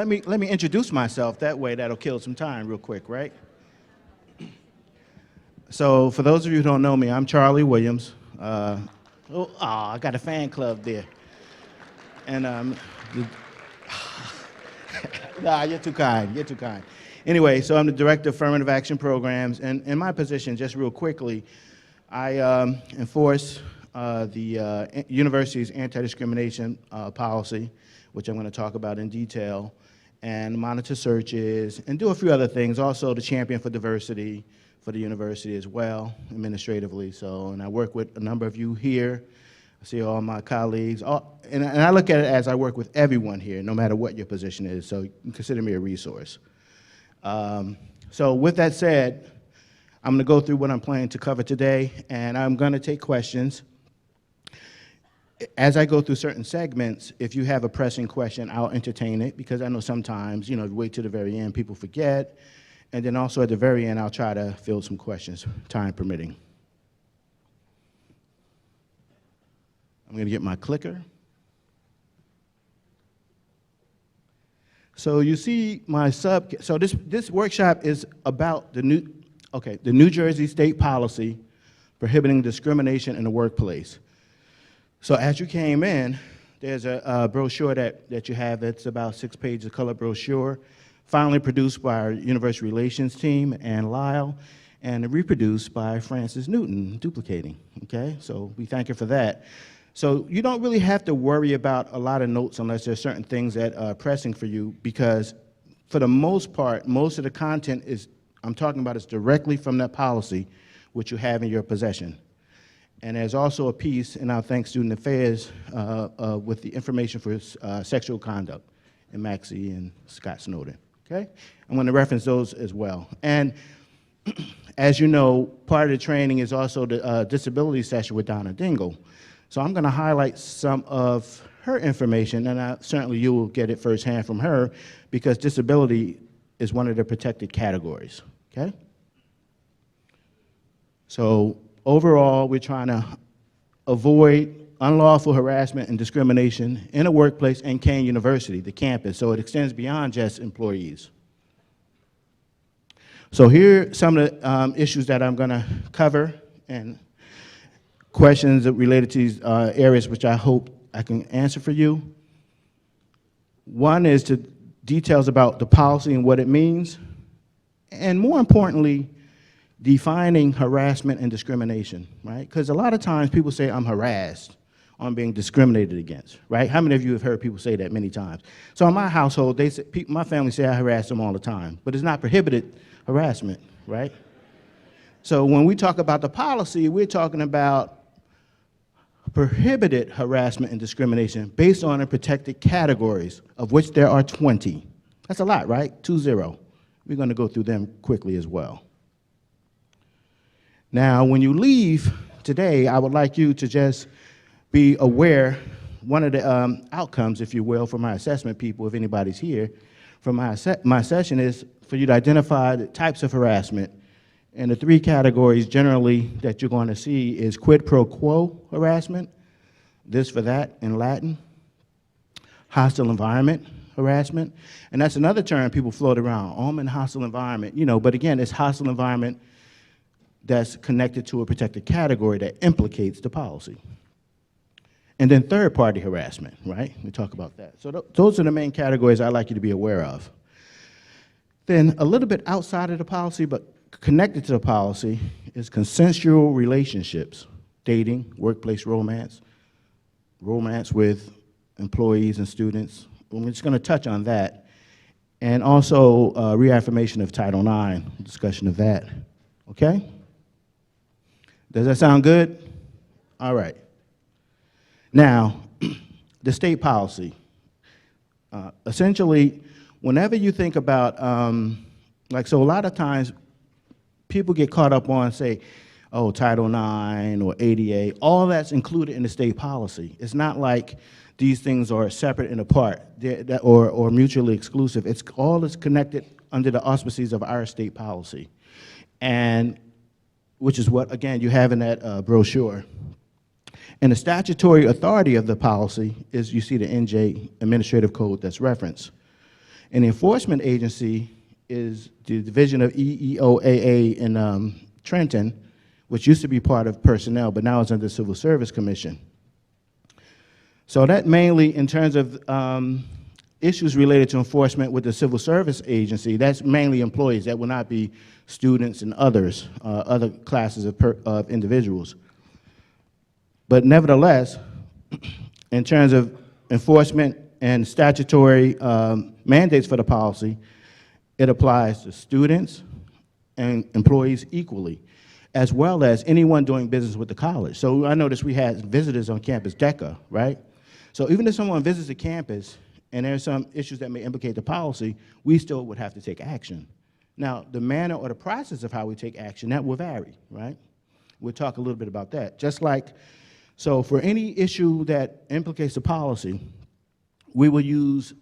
Let me introduce myself. That way, that'll kill some time real quick, right? So, for those of you who don't know me, I'm Charlie Williams. I got a fan club there, and nah, you're too kind. You're too kind. Anyway, so I'm the Director of Affirmative Action Programs, and in my position, just real quickly, I enforce the university's anti-discrimination policy, which I'm going to talk about in detail, and monitor searches, and do a few other things. Also, the champion for diversity for the university as well, administratively. So, and I work with a number of you here. I see all my colleagues, and I look at it as I work with everyone here, no matter what your position is. So you can consider me a resource. So with that said, I'm going to go through what I'm planning to cover today, and I'm going to take questions. As I go through certain segments, if you have a pressing question, I'll entertain it, because I know sometimes, you wait to the very end, people forget. And then also at the very end, I'll try to field some questions, time permitting. I'm going to get my clicker. So you see my so this workshop is about the New Jersey state policy prohibiting discrimination in the workplace. So as you came in, there's a brochure that you have that's about 6 pages of color brochure, finally produced by our university relations team and Lyle, and reproduced by Francis Newton, duplicating, okay? So we thank you for that. So you don't really have to worry about a lot of notes unless there's certain things that are pressing for you, because for the most part, most of the content I'm talking about is directly from that policy, which you have in your possession. And there's also a piece, and I'll thank Student Affairs, with the information for sexual conduct in Maxey and Scott Snowden, okay? I'm gonna reference those as well. And as you know, part of the training is also the disability session with Donna Dingle. So I'm gonna highlight some of her information, and certainly you will get it firsthand from her, because disability is one of the protected categories, okay? So overall, we're trying to avoid unlawful harassment and discrimination in a workplace and Kane University, the campus, so it extends beyond just employees. So here are some of the issues that I'm gonna cover, and questions related to these areas which I hope I can answer for you. One is the details about the policy and what it means, and more importantly, defining harassment and discrimination, right? Because a lot of times people say, I'm harassed, I'm being discriminated against, right? How many of you have heard people say that many times? So in my household, my family say I harass them all the time, but it's not prohibited harassment, right? So when we talk about the policy, we're talking about prohibited harassment and discrimination based on the protected categories, of which there are 20. That's a lot, right? 20. We're going to go through them quickly as well. Now, when you leave today, I would like you to just be aware, one of the outcomes, if you will, for my assessment people, if anybody's here, from my session is for you to identify the types of harassment. And the 3 categories generally that you're going to see is quid pro quo harassment, this for that in Latin, hostile environment harassment, and that's another term people float around, I'm in a hostile environment, but again, it's hostile environment that's connected to a protected category that implicates the policy. And then third-party harassment, right? We talk about that. So those are the main categories I'd like you to be aware of. Then a little bit outside of the policy, but connected to the policy, is consensual relationships, dating, workplace romance, romance with employees and students. I'm just going to touch on that. And also reaffirmation of Title IX, discussion of that. Okay? Does that sound good? All right. Now, the state policy. Essentially, whenever you think about, so a lot of times people get caught up on, say, oh, Title IX or ADA, all that's included in the state policy. It's not like these things are separate and apart or mutually exclusive. It's all is connected under the auspices of our state policy, and which is what, again, you have in that brochure. And the statutory authority of the policy is, you see the NJ Administrative Code that's referenced. And the enforcement agency is the division of EEOAA in Trenton, which used to be part of personnel, but now is under the Civil Service Commission. So that mainly, in terms of issues related to enforcement with the Civil Service Agency, that's mainly employees. That will not be students and others, other classes of individuals. But nevertheless, in terms of enforcement and statutory mandates for the policy, it applies to students and employees equally, as well as anyone doing business with the college. So I noticed we had visitors on campus, DECA, right? So even if someone visits the campus and there's some issues that may implicate the policy, we still would have to take action. Now, the manner or the process of how we take action, that will vary, right? We'll talk a little bit about that. Just like, so for any issue that implicates the policy, we will use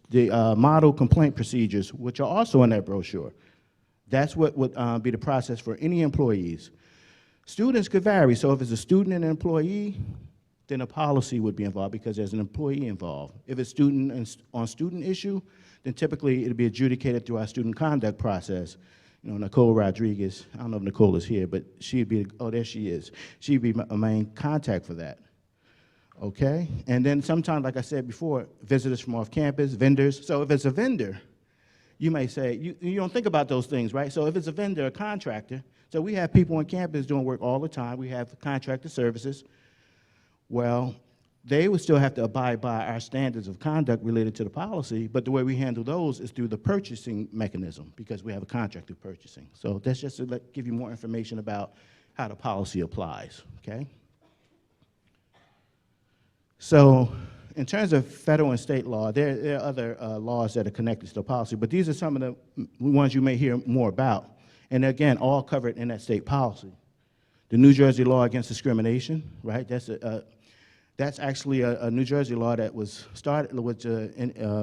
the model complaint procedures, which are also in that brochure. That's what would be the process for any employees. Students could vary, so if it's a student and an employee, then a policy would be involved because there's an employee involved. If it's student on student issue, then typically it'd be adjudicated through our student conduct process. You know, Nicole Rodriguez, I don't know if Nicole is here, but she'd be, oh, there she is. She'd be a main contact for that. Okay, and then sometimes, like I said before, visitors from off campus, vendors. So if it's a vendor, you may say, you don't think about those things, right? So if it's a vendor, a contractor, so we have people on campus doing work all the time. We have contractor services. Well, they would still have to abide by our standards of conduct related to the policy, but the way we handle those is through the purchasing mechanism because we have a contract of purchasing. So that's just to give you more information about how the policy applies, okay? So in terms of federal and state law, there are other laws that are connected to the policy, but these are some of the ones you may hear more about. And again, all covered in that state policy. The New Jersey law against discrimination, right? That's actually a New Jersey law that was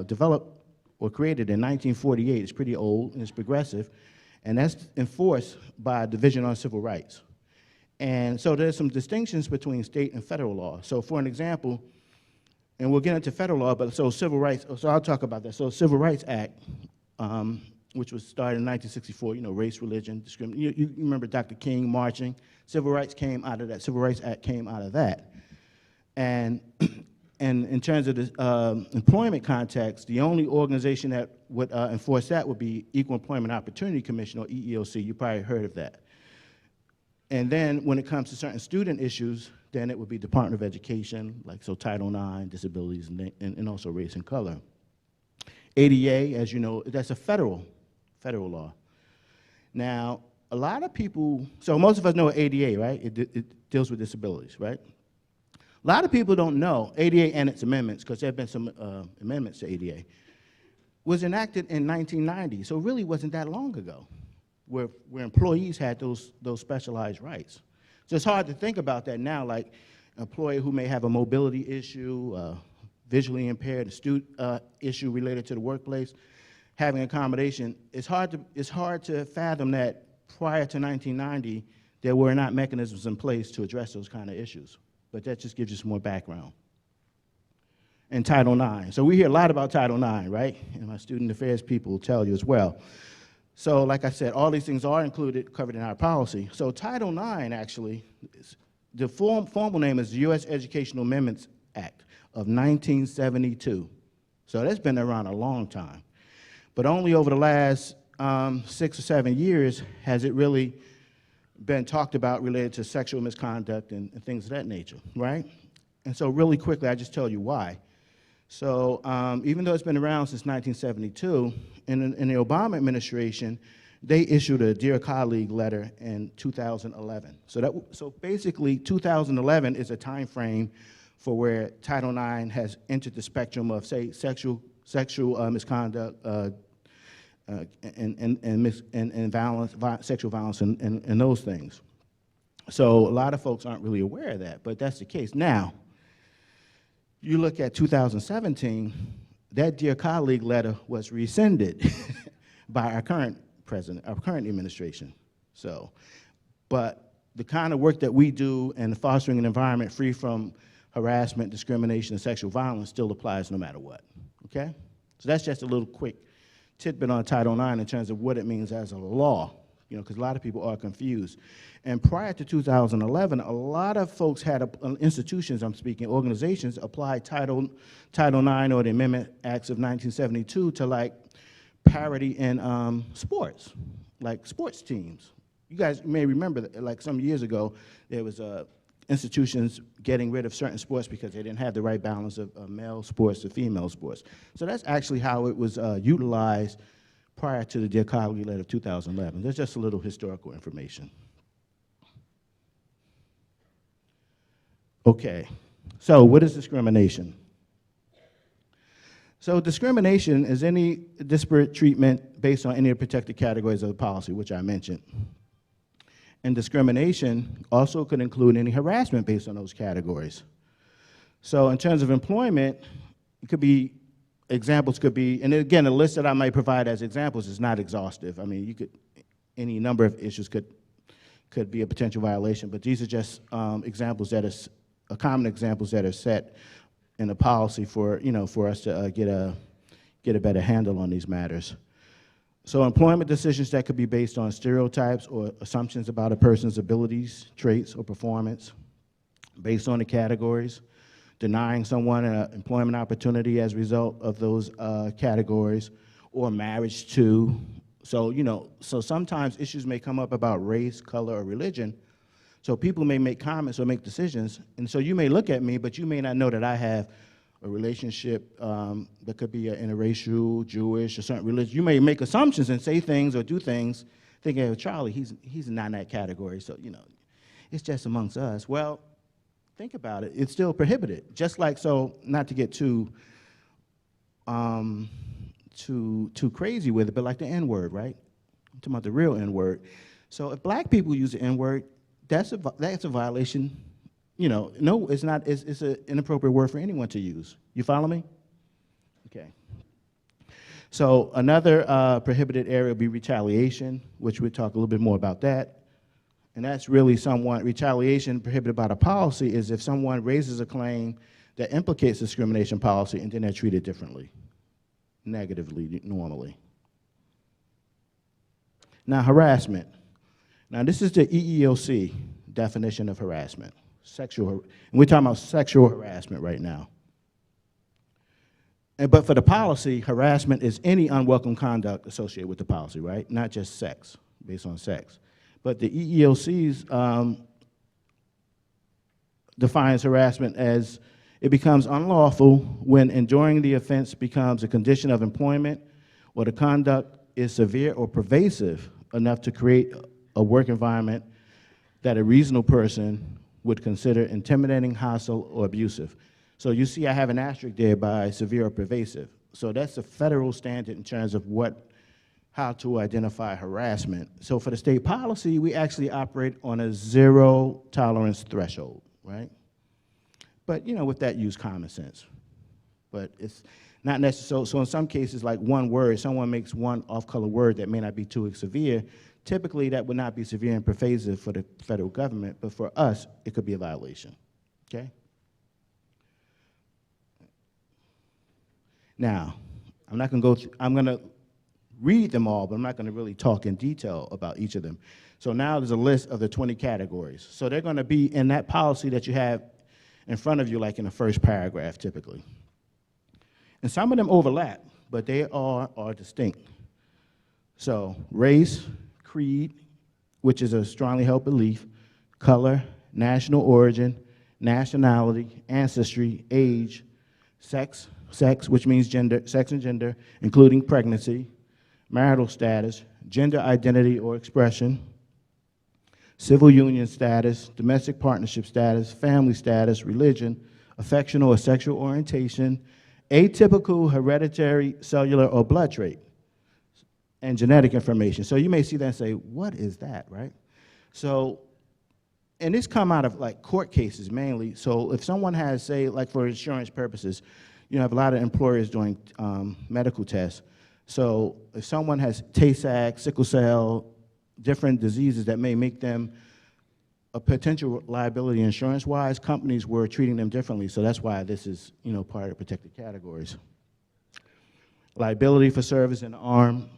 developed or created in 1948. It's pretty old and it's progressive, and that's enforced by a Division on Civil Rights. And so there's some distinctions between state and federal law. So for an example, and we'll get into federal law, but so civil rights, so I'll talk about that. So Civil Rights Act, which was started in 1964, you know, race, religion, discrimination. You remember Dr. King marching. Civil rights came out of that. Civil Rights Act came out of that. And in terms of the employment context, the only organization that would enforce that would be Equal Employment Opportunity Commission, or EEOC. You probably heard of that. And then when it comes to certain student issues, then it would be Department of Education, like so Title IX, disabilities, and also race and color. ADA, as you know, that's a federal law. Now, a lot of people, so most of us know ADA, right? It deals with disabilities, right? A lot of people don't know ADA and its amendments, because there have been some amendments to ADA, was enacted in 1990, so it really wasn't that long ago, where employees had those specialized rights. So it's hard to think about that now, like an employee who may have a mobility issue, visually impaired, a student issue related to the workplace, having accommodation. It's hard to fathom that prior to 1990, there were not mechanisms in place to address those kind of issues. But that just gives you some more background. And Title IX. So we hear a lot about Title IX, right? And my student affairs people will tell you as well. So like I said, all these things are covered in our policy. So Title IX, actually, the formal name is the U.S. Educational Amendments Act of 1972. So that's been around a long time. But only over the last 6 or 7 years has it really been talked about related to sexual misconduct and things of that nature, right? And so really quickly, I just tell you why. So even though it's been around since 1972, in the Obama administration, they issued a Dear Colleague letter in 2011. So basically, 2011 is a time frame for where Title IX has entered the spectrum of, say, sexual misconduct and violence, sexual violence, and those things. So a lot of folks aren't really aware of that, but that's the case. Now, you look at 2017, that Dear Colleague letter was rescinded by our current president, our current administration. So, but the kind of work that we do in fostering an environment free from harassment, discrimination, and sexual violence still applies no matter what, okay? So that's just a little quick tidbit on Title IX in terms of what it means as a law, because a lot of people are confused. And prior to 2011, a lot of folks had, institutions, I'm speaking, organizations, applied Title IX or the Amendment Acts of 1972 to like parity in sports, like sports teams. You guys may remember that, like some years ago, there was institutions getting rid of certain sports because they didn't have the right balance of male sports to female sports. So that's actually how it was utilized prior to the Dear Colleague letter of 2011. There's just a little historical information. Okay, so what is discrimination? So discrimination is any disparate treatment based on any of the protected categories of the policy, which I mentioned. And discrimination also could include any harassment based on those categories. So in terms of employment, it could be, examples could be, and again, the list that I might provide as examples is not exhaustive. I mean, you could, any number of issues could be a potential violation, but these are just examples that are, common examples that are set in the policy for, for us to get a better handle on these matters. So employment decisions that could be based on stereotypes or assumptions about a person's abilities, traits, or performance based on the categories, denying someone an employment opportunity as a result of those categories, or marriage to. So, so sometimes issues may come up about race, color, or religion. So people may make comments or make decisions, and so you may look at me, but you may not know that I have a relationship that could be interracial, Jewish, or certain religion. You may make assumptions and say things or do things thinking, oh, Charlie, he's not in that category, so, it's just amongst us. Well, think about it. It's still prohibited. Just like, so, not to get too crazy with it, but like the N-word, right? I'm talking about the real N-word. So if black people use the N-word, that's a violation. No, it's not. It's an inappropriate word for anyone to use. You follow me? Okay. So another prohibited area would be retaliation, which we'll talk a little bit more about that. And that's really retaliation prohibited by the policy is if someone raises a claim that implicates discrimination policy and then they're treated differently, negatively, normally. Now, harassment. Now, this is the EEOC definition of harassment. And we're talking about sexual harassment right now. But for the policy, harassment is any unwelcome conduct associated with the policy, right? Not just sex, based on sex. But the EEOC's defines harassment as it becomes unlawful when enduring the offense becomes a condition of employment or the conduct is severe or pervasive enough to create a work environment that a reasonable person would consider intimidating, hostile, or abusive. So you see I have an asterisk there by severe or pervasive. So that's a federal standard in terms of how to identify harassment. So for the state policy, we actually operate on a zero tolerance threshold, right? But with that, use common sense. But it's not necessary. So in some cases, like one word, someone makes one off-color word that may not be too severe. Typically, that would not be severe and pervasive for the federal government, but for us, it could be a violation, okay? Now, I'm not gonna go through, I'm gonna read them all, but I'm not gonna really talk in detail about each of them. So now there's a list of the 20 categories. So they're gonna be in that policy that you have in front of you, like in the first paragraph, typically. And some of them overlap, but they are distinct. So race, creed, which is a strongly held belief, color, national origin, nationality, ancestry, age, sex, which means gender, sex and gender, including pregnancy, marital status, gender identity or expression, civil union status, domestic partnership status, family status, religion, affectional or sexual orientation, atypical, hereditary, cellular, or blood trait, and genetic information. So you may see that and say, what is that, right? So, and this come out of like court cases mainly. So if someone has, say, like for insurance purposes, have a lot of employers doing medical tests. So if someone has Tay-Sachs, sickle cell, different diseases that may make them a potential liability insurance-wise, companies were treating them differently. So that's why this is, part of the protected categories. liability for service in the armed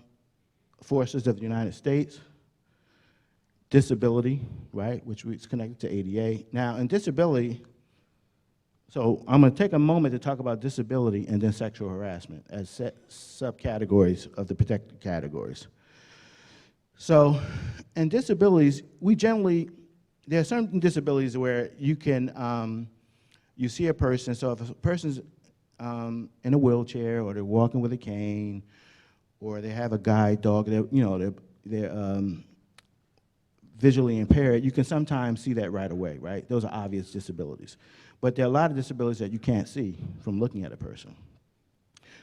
forces of the United States, disability, right, which is connected to ADA. Now, in disability, so I'm going to take a moment to talk about disability and then sexual harassment as subcategories of the protected categories. So in disabilities, there are certain disabilities where you can, you see a person, so if a person's in a wheelchair or they're walking with a cane or they have a guide dog, they're visually impaired, you can sometimes see that right away, right? Those are obvious disabilities. But there are a lot of disabilities that you can't see from looking at a person.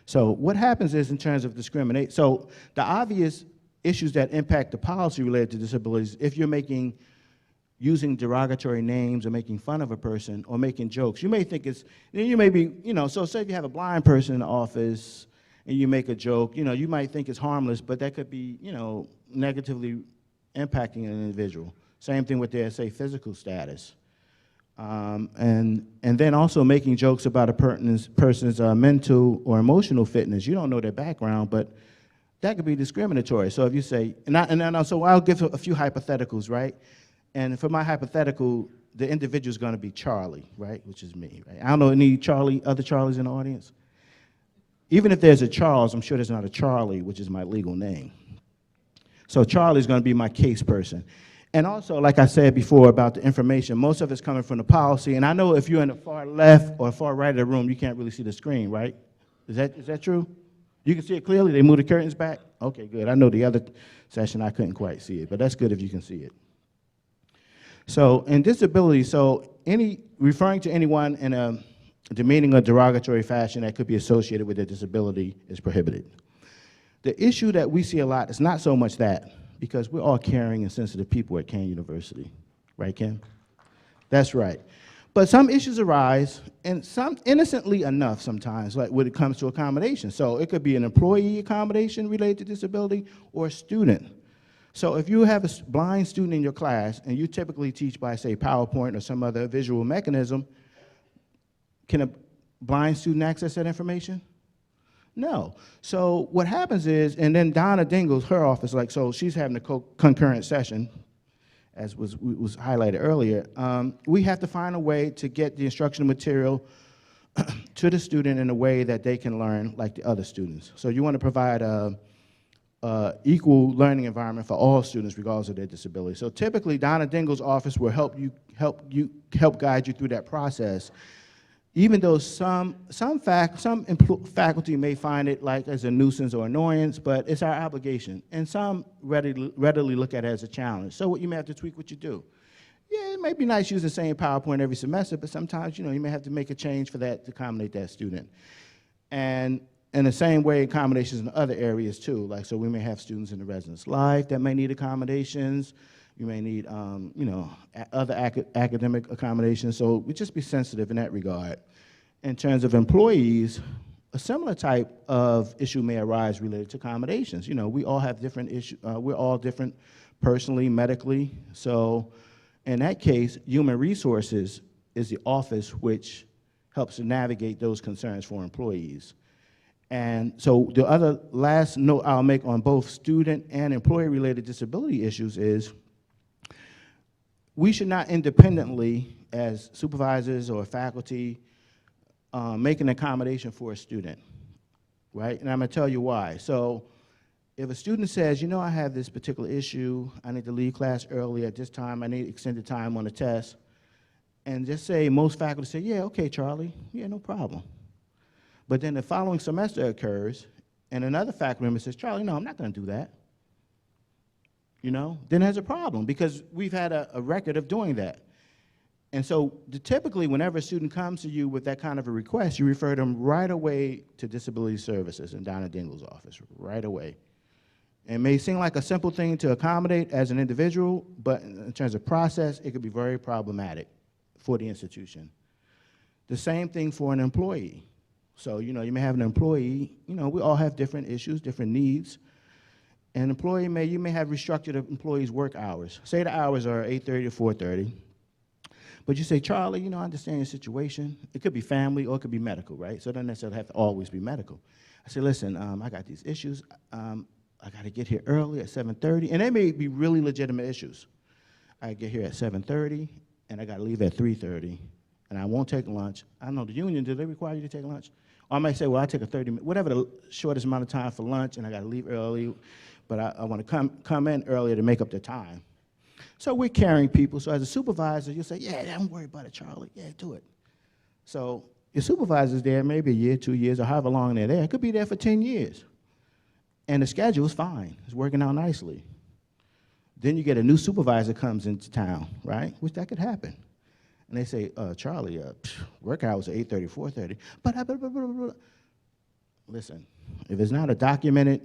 So what happens is in terms of discrimination, so the obvious issues that impact the policy related to disabilities, if you're using derogatory names or making fun of a person or making jokes, you may think so say if you have a blind person in the office and you make a joke, you might think it's harmless, but that could be, negatively impacting an individual. Same thing with their, say, physical status. And then also making jokes about a person's mental or emotional fitness. You don't know their background, but that could be discriminatory. So if you say, so I'll give a few hypotheticals, right? And for my hypothetical, the individual is going to be Charlie, right, which is me, right? I don't know any other Charlies in the audience. Even if there's a Charles, I'm sure there's not a Charlie, which is my legal name. So Charlie is going to be my case person. And also, like I said before about the information, most of it's coming from the policy. And I know if you're in the far left or far right of the room, you can't really see the screen, right? Is that true? You can see it clearly? They move the curtains back? Okay, good. I know the other session I couldn't quite see it, but that's good if you can see it. So in disability, referring to anyone in a demeaning or derogatory fashion that could be associated with their disability is prohibited. The issue that we see a lot is not so much that, because we're all caring and sensitive people at Kane University. Right, Kim? That's right. But some issues arise, and some innocently enough sometimes, like when it comes to accommodation. So it could be an employee accommodation related to disability or a student. So if you have a blind student in your class, and you typically teach by, say, PowerPoint or some other visual mechanism, can a blind student access that information? No. So what happens is, and then Donna Dingle's, her office, so she's having a concurrent session, as was highlighted earlier. We have to find a way to get the instructional material to the student in a way that they can learn like the other students. So you want to provide a equal learning environment for all students regardless of their disability. So typically Donna Dingle's office will help guide you through that process. Even though some faculty may find it like as a nuisance or annoyance, but it's our obligation. And some readily look at it as a challenge. So you may have to tweak what you do. Yeah, it might be nice to use the same PowerPoint every semester, but sometimes you may have to make a change for that to accommodate that student. And in the same way, accommodations in other areas too. So we may have students in the residence life that may need accommodations. You may need, other academic accommodations. So we just be sensitive in that regard. In terms of employees, a similar type of issue may arise related to accommodations. We all have different issues. We're all different personally, medically. So in that case, human resources is the office which helps to navigate those concerns for employees. And so the other last note I'll make on both student and employee-related disability issues is we should not independently, as supervisors or faculty, make an accommodation for a student, right? And I'm going to tell you why. So if a student says, I have this particular issue, I need to leave class early at this time, I need extended time on the test, and just say most faculty say, yeah, okay, Charlie, yeah, no problem. But then the following semester occurs, and another faculty member says, Charlie, no, I'm not going to do that. Then there's a problem because we've had a record of doing that. And so typically whenever a student comes to you with that kind of a request, you refer them right away to Disability Services in Donna Dingle's office, right away. It may seem like a simple thing to accommodate as an individual, but in terms of process, it could be very problematic for the institution. The same thing for an employee. So, you may have an employee, we all have different issues, different needs. An employee you may have restructured an employee's work hours. Say the hours are 8:30 to 4:30. But you say, Charlie, I understand your situation. It could be family or it could be medical, right? So it doesn't necessarily have to always be medical. I said, listen, I got these issues. I got to get here early at 7:30, and they may be really legitimate issues. I get here at 7:30, and I got to leave at 3:30, and I won't take lunch. I don't know, the union, do they require you to take lunch? Or I might say, well, I take a 30-minute, whatever the shortest amount of time for lunch, and I got to leave early, but I want to come in earlier to make up the time. So we're carrying people. So as a supervisor, you say, yeah, don't worry about it, Charlie. Yeah, do it. So your supervisor's there maybe a year, 2 years, or however long they're there. It could be there for 10 years. And the schedule's fine. It's working out nicely. Then you get a new supervisor comes into town, right? Which that could happen. And they say, Charlie, work hours are 8:30, 4:30. But listen, if it's not a documented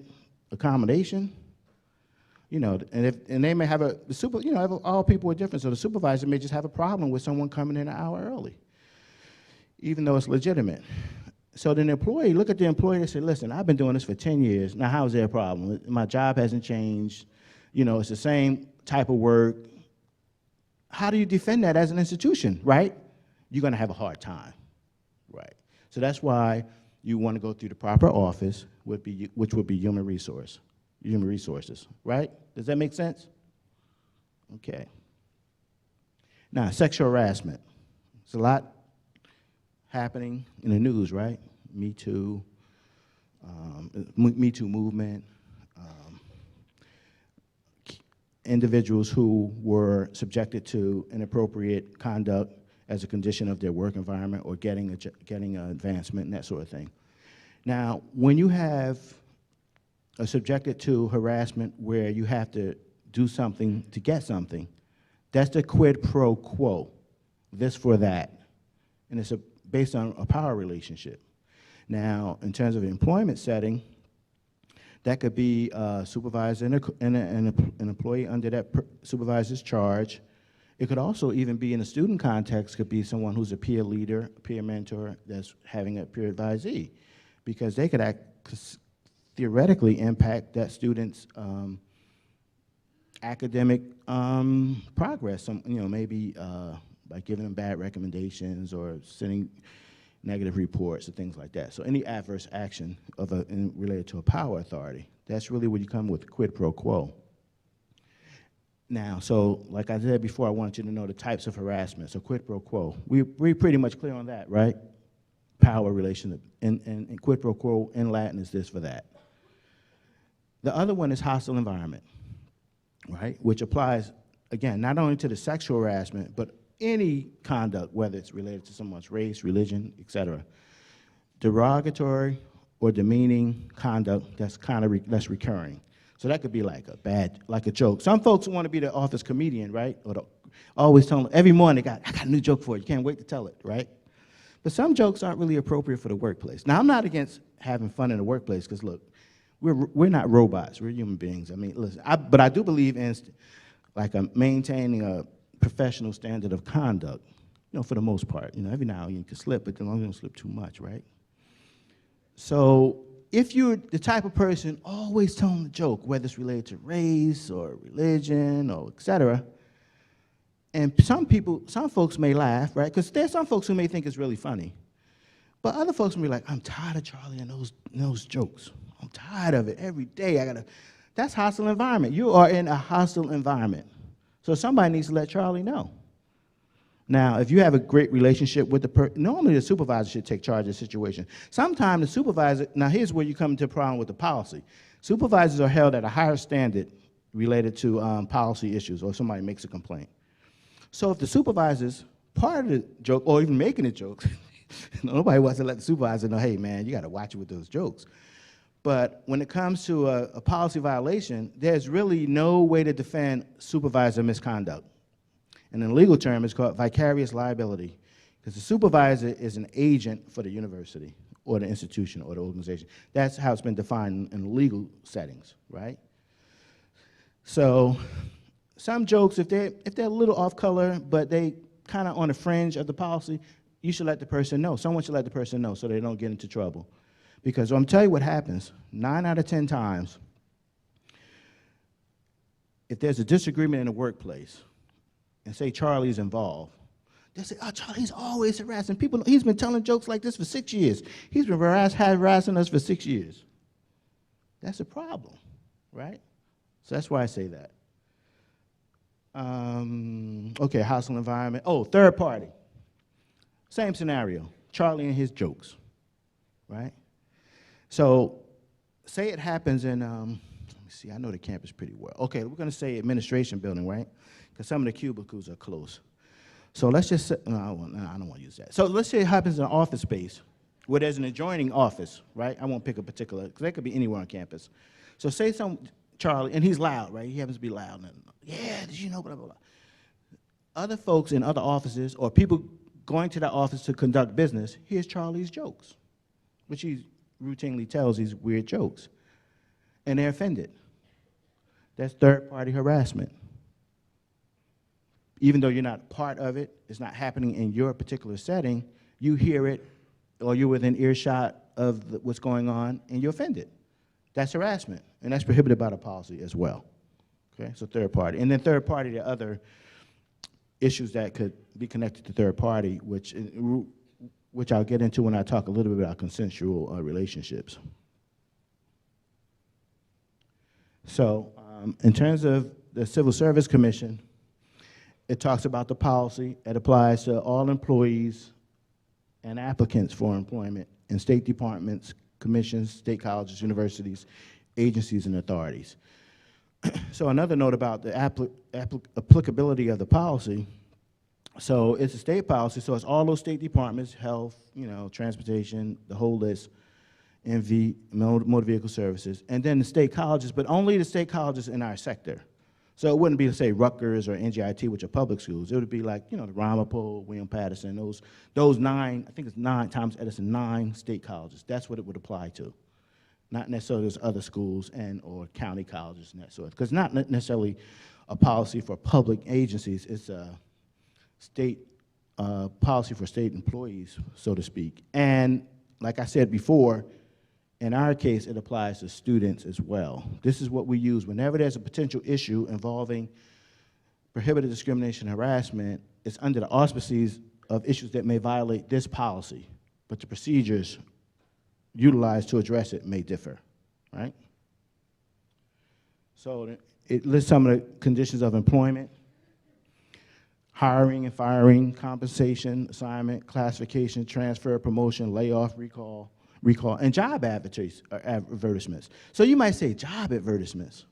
accommodation, you know, and they may have all people are different, so the supervisor may just have a problem with someone coming in an hour early, even though it's legitimate. So then the employee, look at the employee and say, listen, I've been doing this for 10 years. Now, how's there a problem? My job hasn't changed. You know, it's the same type of work. How do you defend that as an institution, right? You're going to have a hard time, right? So that's why you want to go through the proper office, which would be human resources, right? Does that make sense? Okay. Now, sexual harassment. There's a lot happening in the news, right? Me Too, Me Too movement, individuals who were subjected to inappropriate conduct as a condition of their work environment or getting an advancement and that sort of thing. Now, when you have subjected to harassment where you have to do something to get something, that's the quid pro quo, this for that. And it's based on a power relationship. Now, in terms of employment setting, that could be a supervisor and an employee under that supervisor's charge. It could also even be in a student context, could be someone who's a peer leader, a peer mentor that's having a peer advisee, because they could theoretically impact that student's academic progress. Maybe by giving them bad recommendations or sending negative reports or things like that. So any adverse action related to a power authority, that's really where you come with quid pro quo. Now, so like I said before, I want you to know the types of harassment. So quid pro quo, we're pretty much clear on that, right? Power relation, and quid pro quo in Latin is this for that. The other one is hostile environment, right? Which applies, again, not only to the sexual harassment, but any conduct, whether it's related to someone's race, religion, etc. Derogatory or demeaning conduct that's less recurring. So that could be like a joke. Some folks want to be the office comedian, right? Or always telling every morning, I got a new joke for you. You can't wait to tell it, right? But some jokes aren't really appropriate for the workplace. Now, I'm not against having fun in the workplace, because look, we're not robots. We're human beings. I mean, listen, but I do believe in maintaining a professional standard of conduct, for the most part. Every now and then you can slip, but as long as you don't slip too much, right? So if you're the type of person always telling a joke, whether it's related to race or religion or et cetera, and some folks may laugh, right? Because there's some folks who may think it's really funny, but other folks may be like, I'm tired of Charlie and those jokes. I'm tired of it. Every day that's hostile environment. You are in a hostile environment. So somebody needs to let Charlie know. Now, if you have a great relationship with the person, normally the supervisor should take charge of the situation. Sometimes the supervisor, now here's where you come into a problem with the policy. Supervisors are held at a higher standard related to policy issues, or somebody makes a complaint. So if the supervisor's part of the joke, or even making a joke, nobody wants to let the supervisor know, hey man, you gotta watch it with those jokes. But when it comes to a policy violation, there's really no way to defend supervisor misconduct. And in legal term, it's called vicarious liability, because the supervisor is an agent for the university or the institution or the organization. That's how it's been defined in legal settings, right? So some jokes, if they're a little off color, but they kind of on the fringe of the policy, you should let the person know. Someone should let the person know so they don't get into trouble. Because I'm telling you what happens, 9 out of 10 times, if there's a disagreement in the workplace, and say Charlie's involved, They say, oh, Charlie's always harassing people. He's been telling jokes like this for 6 years. He's been harassing us for 6 years. That's a problem, right? So that's why I say that. Okay, hostile environment. Oh, third party. Same scenario, Charlie and his jokes, right? So say it happens in, let me see, I know the campus pretty well. Okay, we're gonna say administration building, right? Because some of the cubicles are close. So let's just say, no, I don't want to use that. So let's say it happens in an office space where there's an adjoining office, right? I won't pick a particular, because that could be anywhere on campus. So say Charlie, and he's loud, right? He happens to be loud. And, yeah, did you know, blah, blah, blah. Other folks in other offices or people going to that office to conduct business, here's Charlie's jokes, which he routinely tells these weird jokes. And they're offended. That's third-party harassment. Even though you're not part of it, it's not happening in your particular setting, you hear it or you're within earshot of what's going on and you're offended. That's harassment, and that's prohibited by the policy as well. Okay, so third party. And then third party, there are other issues that could be connected to third party, which I'll get into when I talk a little bit about consensual relationships. So in terms of the Civil Service Commission, it talks about the policy. It applies to all employees and applicants for employment in state departments, commissions, state colleges, universities, agencies, and authorities. So another note about the applicability of the policy. So it's a state policy, so it's all those state departments, health, transportation, the whole list, MV, motor vehicle services, and then the state colleges, but only the state colleges in our sector. So it wouldn't be, say, Rutgers or NGIT, which are public schools. It would be like, the Ramapo, William Patterson, those 9, I think it's 9, Thomas Edison, 9 state colleges. That's what it would apply to. Not necessarily those other schools or county colleges and that sort. Because not necessarily a policy for public agencies. It's a state policy for state employees, so to speak. And like I said before, in our case, it applies to students as well. This is what we use whenever there's a potential issue involving prohibited discrimination and harassment. It's under the auspices of issues that may violate this policy, but the procedures utilized to address it may differ, right? So it lists some of the conditions of employment: hiring and firing, compensation, assignment, classification, transfer, promotion, layoff, recall, and job advertisements. So you might say job advertisements.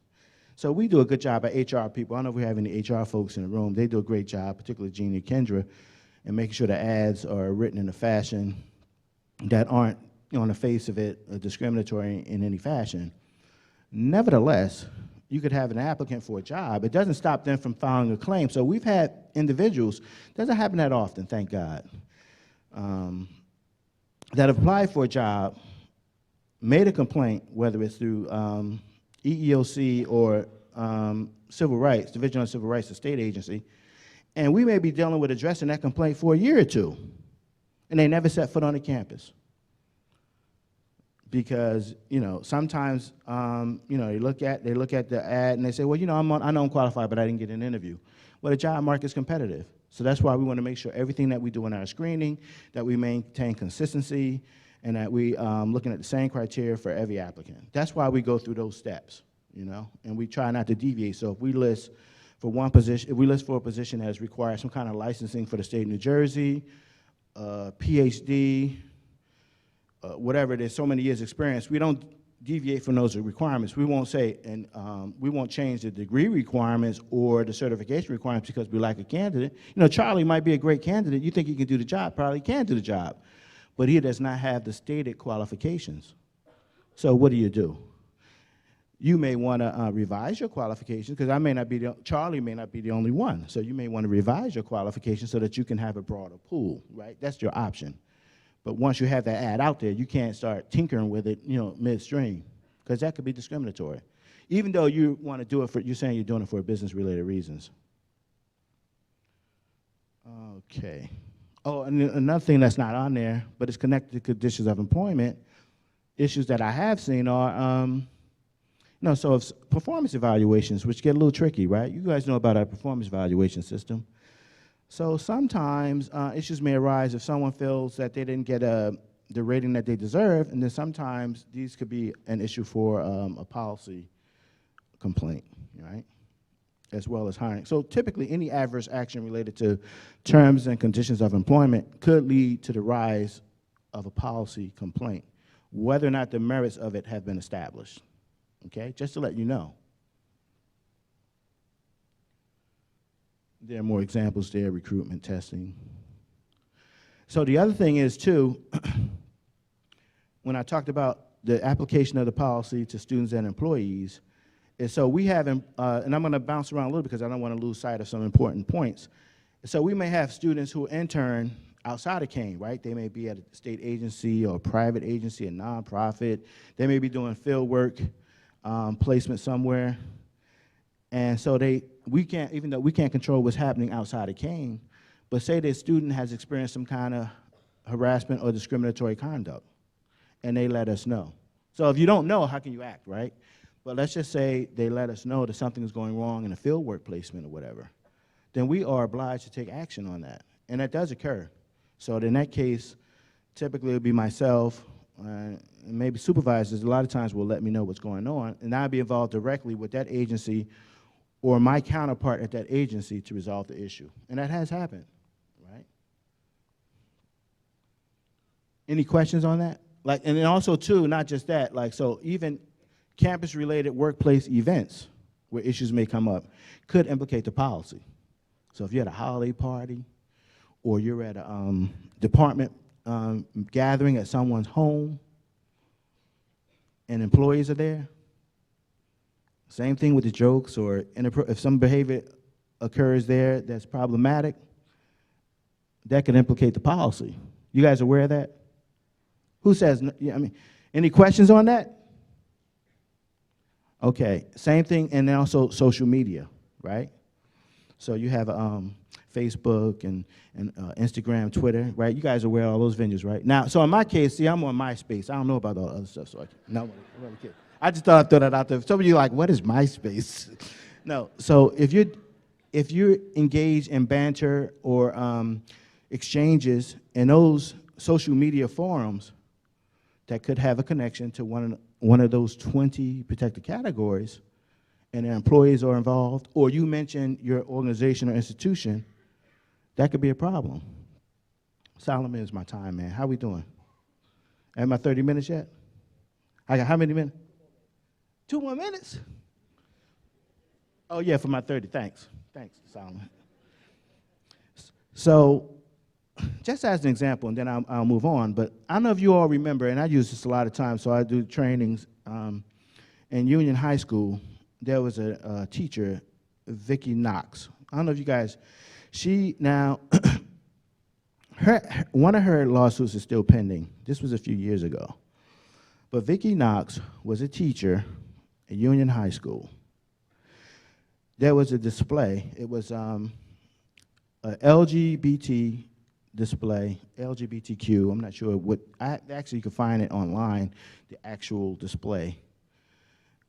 So we do a good job at HR people. I don't know if we have any HR folks in the room. They do a great job, particularly Jeannie and Kendra, in making sure the ads are written in a fashion that aren't, on the face of it, discriminatory in any fashion. Nevertheless, you could have an applicant for a job. It doesn't stop them from filing a claim. So we've had individuals, doesn't happen that often, thank God, that applied for a job, made a complaint, whether it's through EEOC or Civil Rights, Division on Civil Rights, a state agency, and we may be dealing with addressing that complaint for a year or two, and they never set foot on the campus. Because, sometimes, they look at the ad and they say, well, I know I'm qualified, but I didn't get an interview. Well, the job market's competitive. So that's why we want to make sure everything that we do in our screening, that we maintain consistency, and that we looking at the same criteria for every applicant. That's why we go through those steps, and we try not to deviate. So if we list for one position, if we list for a position that requires some kind of licensing for the state of New Jersey, PhD, whatever it is, so many years experience, we don't deviate from those requirements. We won't say, and we won't change the degree requirements or the certification requirements because we like a candidate. Charlie might be a great candidate. You think he can do the job, probably can do the job, but he does not have the stated qualifications. So what do? You may want to revise your qualifications, because Charlie may not be the only one. So you may want to revise your qualifications so that you can have a broader pool, right? That's your option. But once you have that ad out there, you can't start tinkering with it, midstream, because that could be discriminatory. Even though you want to do it you're saying you're doing it for business-related reasons. Okay. Oh, and another thing that's not on there, but it's connected to conditions of employment, issues that I have seen are, so it's performance evaluations, which get a little tricky, right? You guys know about our performance evaluation system. So sometimes issues may arise if someone feels that they didn't get the rating that they deserve, and then sometimes these could be an issue for a policy complaint, right? As well as hiring. So typically any adverse action related to terms and conditions of employment could lead to the rise of a policy complaint, whether or not the merits of it have been established, okay? Just to let you know. There are more examples there, recruitment, testing. So the other thing is too, when I talked about the application of the policy to students and employees, is so we have, and I'm gonna bounce around a little because I don't wanna lose sight of some important points. So we may have students who intern outside of Kane, right? They may be at a state agency or a private agency, a nonprofit. They may be doing field work, placement somewhere. And so we can't, even though we can't control what's happening outside of Kane, but say that student has experienced some kind of harassment or discriminatory conduct, and they let us know. So if you don't know, how can you act, right? But let's just say they let us know that something is going wrong in a field work placement or whatever, then we are obliged to take action on that, and that does occur. So in that case, typically it would be myself, and maybe supervisors, a lot of times will let me know what's going on, and I'll be involved directly with that agency or my counterpart at that agency to resolve the issue. And that has happened, right? Any questions on that? Like, and then also too, not just that, like, so even campus-related workplace events where issues may come up could implicate the policy. So if you're at a holiday party or you're at a department gathering at someone's home and employees are there, same thing with the jokes, or if some behavior occurs there that's problematic, that can implicate the policy. You guys aware of that? Who says, yeah, I mean, any questions on that? Okay, same thing, and then also social media, right? So you have Facebook and Instagram, Twitter, right? You guys are aware of all those venues, right? Now, so in my case, see, I'm on MySpace. I don't know about all the other stuff, so I'm really kidding. I just thought I'd throw that out there. Some of you are like, what is MySpace? No, so if you're engaged in banter or exchanges in those social media forums that could have a connection to one of those 20 protected categories, and their employees are involved, or you mention your organization or institution, that could be a problem. Solomon is my time, man. How we doing? Am I 30 minutes yet? I got how many minutes? 2 more minutes? Oh yeah, for my 30, thanks. Thanks, Solomon. So, just as an example, and then I'll move on, but I don't know if you all remember, and I use this a lot of times, so I do trainings in Union High School. There was a teacher, Vicki Knox. I don't know if you guys, she now, one of her lawsuits is still pending. This was a few years ago. But Vicki Knox was a teacher at Union High School. There was a display. It was a LGBT display, LGBTQ. I'm not sure what, actually you can find it online, the actual display.